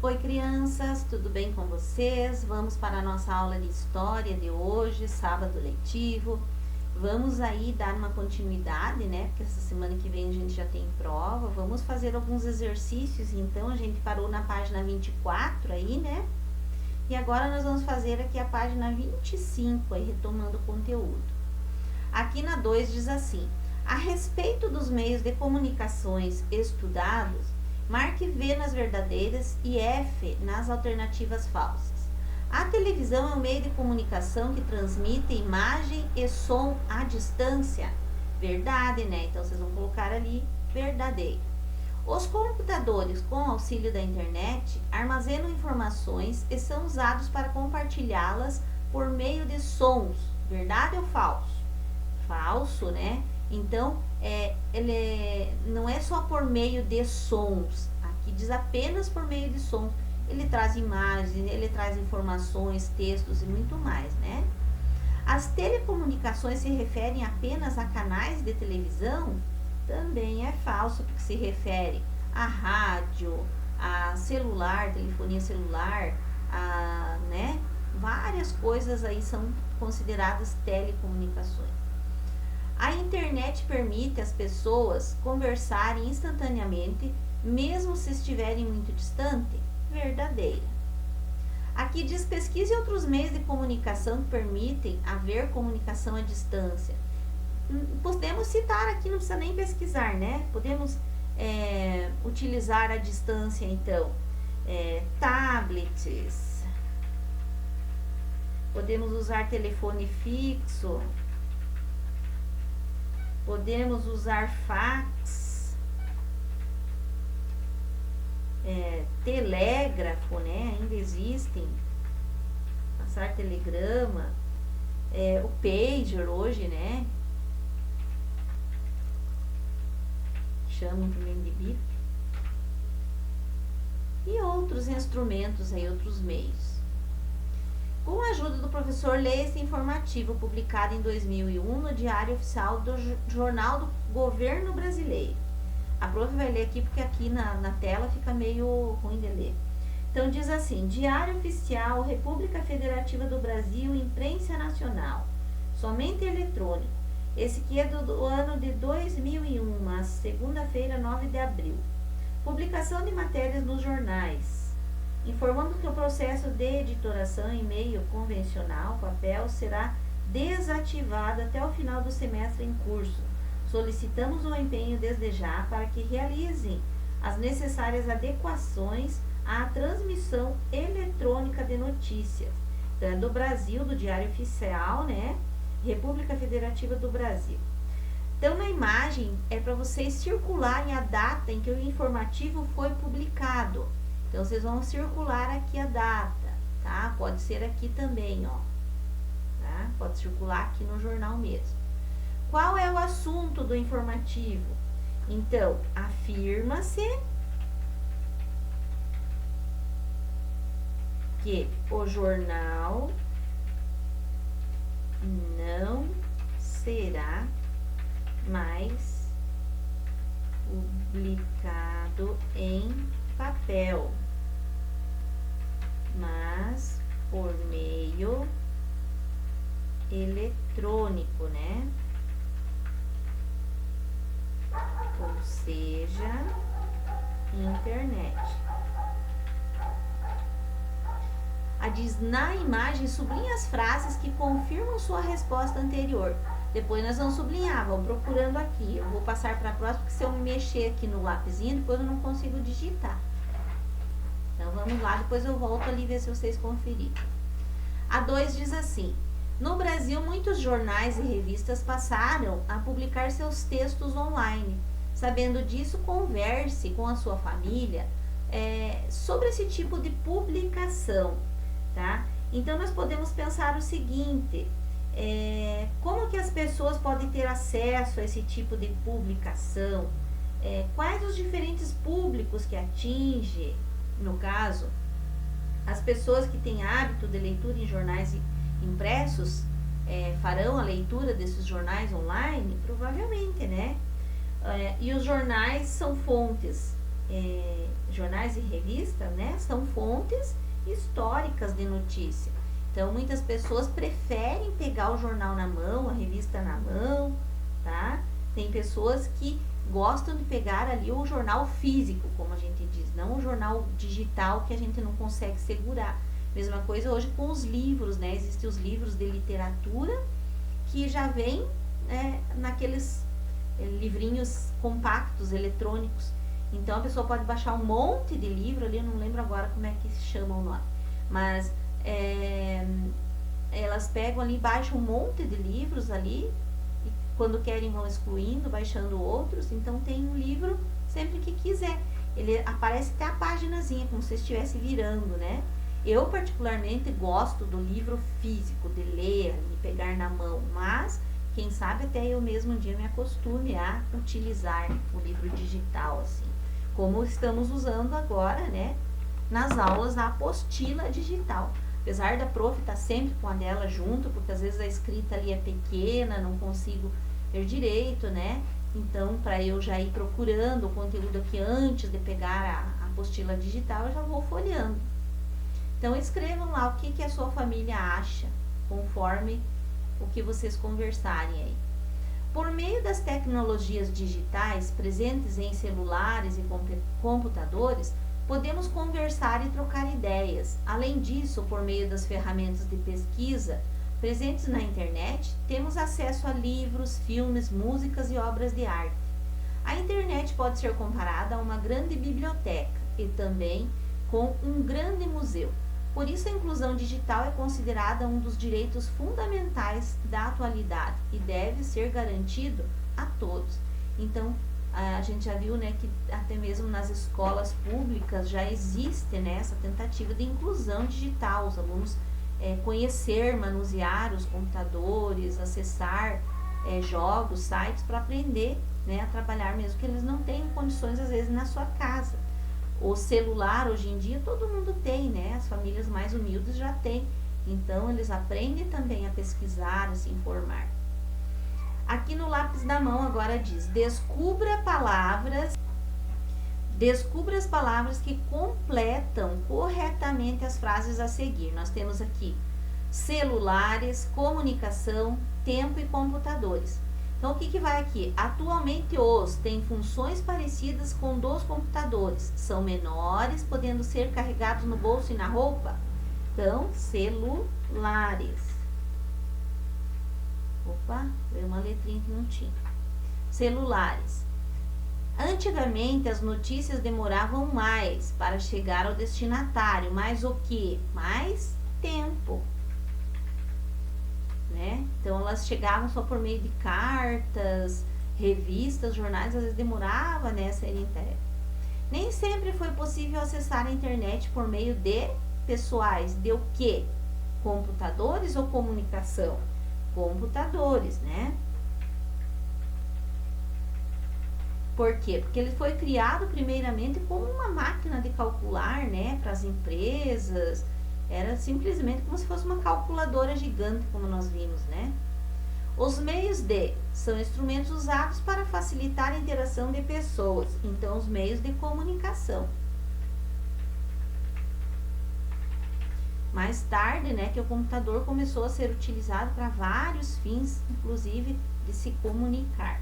Oi, crianças, tudo bem com vocês? Vamos para a nossa aula de história de hoje, sábado letivo. Vamos aí dar uma continuidade, né? Porque essa semana que vem a gente já tem prova. Vamos fazer alguns exercícios, então a gente parou na página 24 aí, né? E agora nós vamos fazer aqui a página 25, aí retomando o conteúdo. Aqui na 2 diz assim: a respeito dos meios de comunicações estudados, marque V nas verdadeiras e F nas alternativas falsas. A televisão é um meio de comunicação que transmite imagem e som à distância. Verdade, né? Então vocês vão colocar ali verdadeiro. Os computadores, com auxílio da internet, armazenam informações e são usados para compartilhá-las por meio de sons. Verdade ou falso? Falso, né? Então, não é só por meio de sons. Aqui diz apenas por meio de sons. Ele traz imagens, ele traz informações, textos e muito mais, né? As telecomunicações se referem apenas a canais de televisão? Também é falso, porque se refere a rádio, a celular, telefonia celular, né? Várias coisas aí são consideradas telecomunicações. A internet permite às pessoas conversarem instantaneamente, mesmo se estiverem muito distante? Verdadeira. Aqui diz: pesquise outros meios de comunicação que permitem haver comunicação à distância. Podemos citar aqui, não precisa nem pesquisar, né? Podemos utilizar à distância, então, tablets, podemos usar telefone fixo, podemos usar fax, telégrafo, né? Ainda existem. Passar telegrama, o pager hoje, né? Chamam também de bip. E outros instrumentos aí, outros meios. Com a ajuda do professor, leia esse informativo publicado em 2001 no Diário Oficial do Jornal do Governo Brasileiro. A prof vai ler aqui porque aqui na tela fica meio ruim de ler. Então diz assim: Diário Oficial, República Federativa do Brasil, Imprensa Nacional, somente eletrônico. Esse aqui é do ano de 2001, a segunda-feira, 9 de abril. Publicação de matérias nos jornais, informando que o processo de editoração em meio convencional, papel, será desativado até o final do semestre em curso. Solicitamos o empenho desde já para que realizem as necessárias adequações à transmissão eletrônica de notícias. Então, é do Brasil, do Diário Oficial, né? República Federativa do Brasil. Então, na imagem, é para vocês circularem a data em que o informativo foi publicado. Então, vocês vão circular aqui a data, tá? Pode ser aqui também, ó. Tá? Pode circular aqui no jornal mesmo. Qual é o assunto do informativo? Então, afirma-se que o jornal não será mais publicado em papel, mas por meio eletrônico, né? Ou seja, internet. Na imagem, sublinhe as frases que confirmam sua resposta anterior. Depois nós vamos sublinhar, vamos procurando aqui. Eu vou passar para a próxima, porque se eu me mexer aqui no lapisinho, depois eu não consigo digitar. Então vamos lá, depois eu volto ali ver se vocês conferiram. A 2 diz assim: no Brasil, muitos jornais e revistas passaram a publicar seus textos online. Sabendo disso, converse com a sua família sobre esse tipo de publicação, tá? Então, nós podemos pensar o seguinte: como que as pessoas podem ter acesso a esse tipo de publicação? Quais os diferentes públicos que atinge? No caso, as pessoas que têm hábito de leitura em jornais impressos farão a leitura desses jornais online? Provavelmente, né? E os jornais são fontes jornais e revistas, né, são fontes históricas de notícia. Então, muitas pessoas preferem pegar o jornal na mão, a revista na mão, tá? Tem pessoas que gostam de pegar ali o jornal físico, como a gente diz, não o jornal digital que a gente não consegue segurar. Mesma coisa hoje com os livros, né? Existem os livros de literatura que já vêm naqueles livrinhos compactos, eletrônicos. Então, a pessoa pode baixar um monte de livro ali, eu não lembro agora como é que se chama o nome, mas elas pegam ali, baixam um monte de livros ali, e quando querem vão excluindo, baixando outros. Então tem um livro sempre que quiser, ele aparece até a paginazinha, como se estivesse virando, né? Eu particularmente gosto do livro físico, de ler, de pegar na mão, mas quem sabe até eu mesmo um dia me acostume a utilizar o livro digital, assim, como estamos usando agora, né, nas aulas, a apostila digital. Apesar da prof estar sempre com a dela junto, porque às vezes a escrita ali é pequena, não consigo ler direito, né? Então, para eu já ir procurando o conteúdo aqui antes de pegar a apostila digital, eu já vou folheando. Então, escrevam lá o que a sua família acha, conforme o que vocês conversarem aí. Por meio das tecnologias digitais presentes em celulares e computadores, podemos conversar e trocar ideias. Além disso, por meio das ferramentas de pesquisa presentes na internet, temos acesso a livros, filmes, músicas e obras de arte. A internet pode ser comparada a uma grande biblioteca e também com um grande museu. Por isso, a inclusão digital é considerada um dos direitos fundamentais da atualidade e deve ser garantido a todos. Então, a gente já viu, né, que até mesmo nas escolas públicas já existe, né, essa tentativa de inclusão digital, os alunos conhecer, manusear os computadores, acessar jogos, sites para aprender, né, a trabalhar, mesmo que eles não tenham condições às vezes na sua casa. O celular hoje em dia todo mundo tem, né, as famílias mais humildes já têm, então eles aprendem também a pesquisar, a se informar. Aqui no lápis da mão agora diz: descubra as palavras que completam corretamente as frases a seguir. Nós temos aqui celulares, comunicação, tempo e computadores. Então, o que vai aqui? Atualmente os tem funções parecidas com dos computadores. São menores, podendo ser carregados no bolso e na roupa. Então, celulares. Opa, veio uma letrinha que não tinha. Celulares. Antigamente, as notícias demoravam mais para chegar ao destinatário. Mais o quê? Mais tempo. Né? Então, elas chegavam só por meio de cartas, revistas, jornais, às vezes demorava, né, a ser entregue. Nem sempre foi possível acessar a internet por meio de pessoais. De o quê? Computadores ou comunicação? Computadores, né? Por quê? Porque ele foi criado primeiramente como uma máquina de calcular, né, para as empresas. Era simplesmente como se fosse uma calculadora gigante, como nós vimos, né? Os meios de são instrumentos usados para facilitar a interação de pessoas. Então, os meios de comunicação. Mais tarde, né, que o computador começou a ser utilizado para vários fins, inclusive de se comunicar.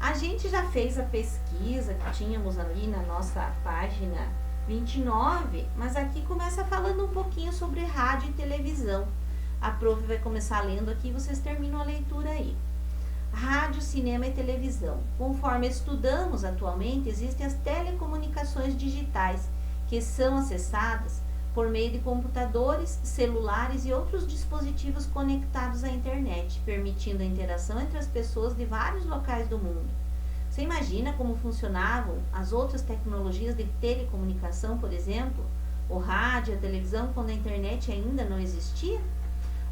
A gente já fez a pesquisa que tínhamos ali na nossa página 29, mas aqui começa falando um pouquinho sobre rádio e televisão. A prof vai começar lendo aqui e vocês terminam a leitura aí. Rádio, cinema e televisão. Conforme estudamos atualmente, existem as telecomunicações digitais, que são acessadas por meio de computadores, celulares e outros dispositivos conectados à internet, permitindo a interação entre as pessoas de vários locais do mundo. Você imagina como funcionavam as outras tecnologias de telecomunicação, por exemplo? O rádio, a televisão, quando a internet ainda não existia?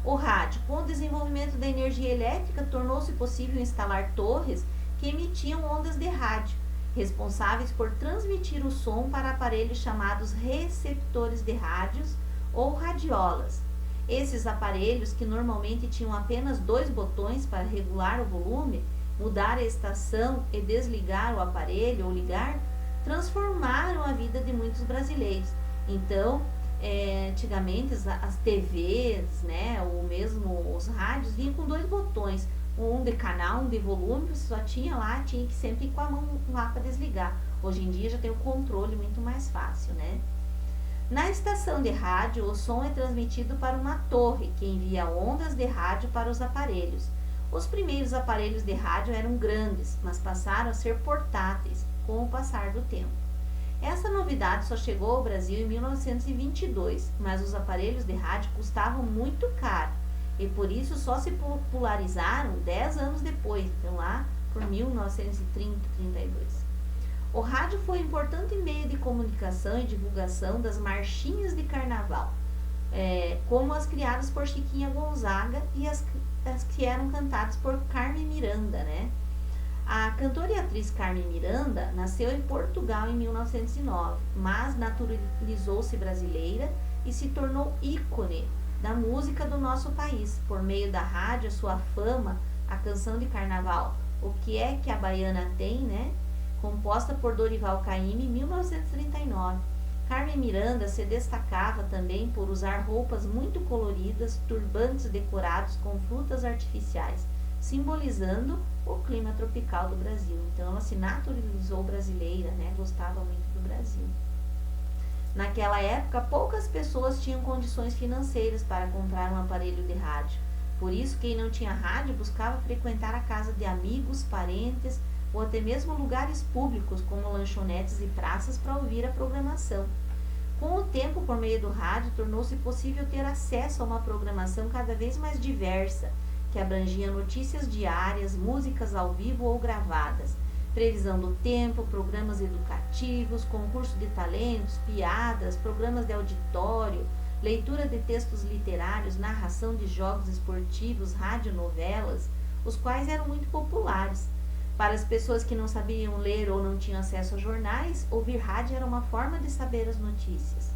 O rádio, com o desenvolvimento da energia elétrica, tornou-se possível instalar torres que emitiam ondas de rádio, responsáveis por transmitir o som para aparelhos chamados receptores de rádios ou radiolas. Esses aparelhos, que normalmente tinham apenas 2 botões para regular o volume, mudar a estação e desligar o aparelho ou ligar, transformaram a vida de muitos brasileiros. Então, antigamente as TVs, né, ou mesmo os rádios vinham com 2 botões, um de canal, um de volume, você só tinha lá, tinha que sempre ir com a mão lá para desligar. Hoje em dia já tem o controle muito mais fácil, né? Na estação de rádio, o som é transmitido para uma torre que envia ondas de rádio para os aparelhos. Os primeiros aparelhos de rádio eram grandes, mas passaram a ser portáteis com o passar do tempo. Essa novidade só chegou ao Brasil em 1922, mas os aparelhos de rádio custavam muito caro e por isso só se popularizaram 10 anos depois, então lá por 1930, 32. O rádio foi um importante meio de comunicação e divulgação das marchinhas de carnaval, como as criadas por Chiquinha Gonzaga e as que eram cantadas por Carmen Miranda, né? A cantora e atriz Carmen Miranda nasceu em Portugal em 1909, mas naturalizou-se brasileira e se tornou ícone da música do nosso país. Por meio da rádio, a sua fama, a canção de carnaval, O Que É Que a Baiana Tem, né? Composta por Dorival Caymmi em 1939. Carmen Miranda se destacava também por usar roupas muito coloridas, turbantes decorados com frutas artificiais, simbolizando o clima tropical do Brasil. Então ela se naturalizou brasileira, né? Gostava muito do Brasil. Naquela época, poucas pessoas tinham condições financeiras para comprar um aparelho de rádio. Por isso, quem não tinha rádio buscava frequentar a casa de amigos, parentes ou até mesmo lugares públicos como lanchonetes e praças para ouvir a programação. Com o tempo, por meio do rádio, tornou-se possível ter acesso a uma programação cada vez mais diversa, que abrangia notícias diárias, músicas ao vivo ou gravadas, previsão do tempo, programas educativos, concurso de talentos, piadas, programas de auditório, leitura de textos literários, narração de jogos esportivos, radionovelas, os quais eram muito populares. Para as pessoas que não sabiam ler ou não tinham acesso a jornais, ouvir rádio era uma forma de saber as notícias.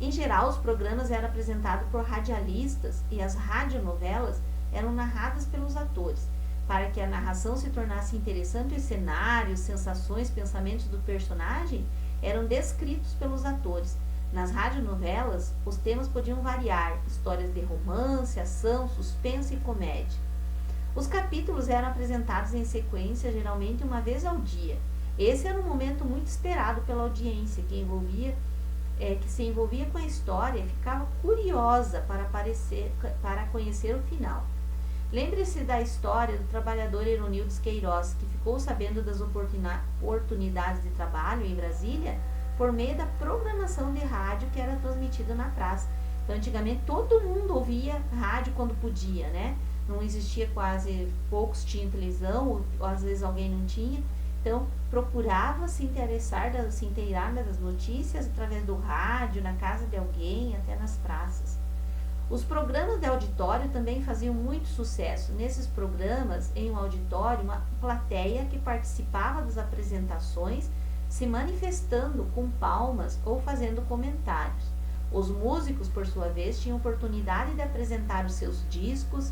Em geral, os programas eram apresentados por radialistas e as radionovelas eram narradas pelos atores. Para que a narração se tornasse interessante, os cenários, sensações, pensamentos do personagem eram descritos pelos atores. Nas radionovelas, os temas podiam variar: histórias de romance, ação, suspense e comédia. Os capítulos eram apresentados em sequência, geralmente uma vez ao dia. Esse era um momento muito esperado pela audiência, que se envolvia com a história e ficava curiosa para conhecer o final. Lembre-se da história do trabalhador Eronildes Queiroz, que ficou sabendo das oportunidades de trabalho em Brasília por meio da programação de rádio que era transmitida na praça. Então, antigamente, todo mundo ouvia rádio quando podia, né? Não existia quase, poucos tinham televisão, ou às vezes alguém não tinha. Então, procurava se inteirar das notícias através do rádio, na casa de alguém, até nas praças. Os programas de auditório também faziam muito sucesso. Nesses programas, em um auditório, uma plateia que participava das apresentações, se manifestando com palmas ou fazendo comentários. Os músicos, por sua vez, tinham oportunidade de apresentar os seus discos,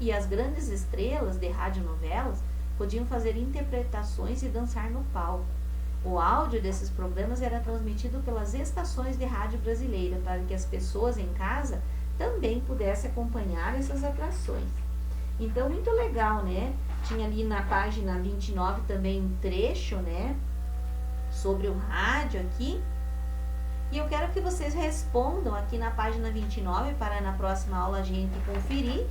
e as grandes estrelas de radionovelas podiam fazer interpretações e dançar no palco. O áudio desses programas era transmitido pelas estações de rádio brasileira para que as pessoas em casa também pudessem acompanhar essas atrações. Então, muito legal, né? Tinha ali na página 29 também um trecho, né, sobre o rádio aqui. E eu quero que vocês respondam aqui na página 29 para na próxima aula a gente conferir,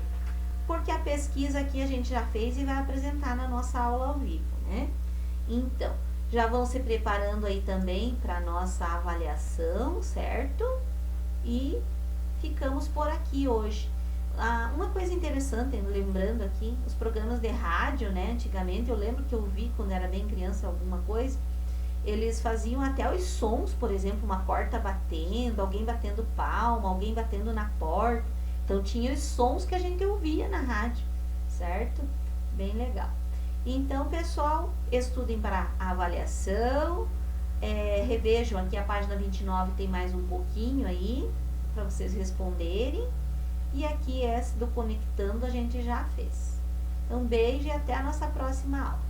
porque a pesquisa aqui a gente já fez e vai apresentar na nossa aula ao vivo, né? Então, já vão se preparando aí também para a nossa avaliação, certo? E ficamos por aqui hoje. Uma coisa interessante, lembrando aqui, os programas de rádio, né? Antigamente, eu lembro que eu vi quando era bem criança alguma coisa, eles faziam até os sons, por exemplo, uma porta batendo, alguém batendo palma, alguém batendo na porta. Então, tinha os sons que a gente ouvia na rádio, certo? Bem legal. Então, pessoal, estudem para a avaliação. Revejam aqui a página 29, tem mais um pouquinho aí para vocês responderem. E aqui esse do Conectando a gente já fez. Um beijo e até a nossa próxima aula.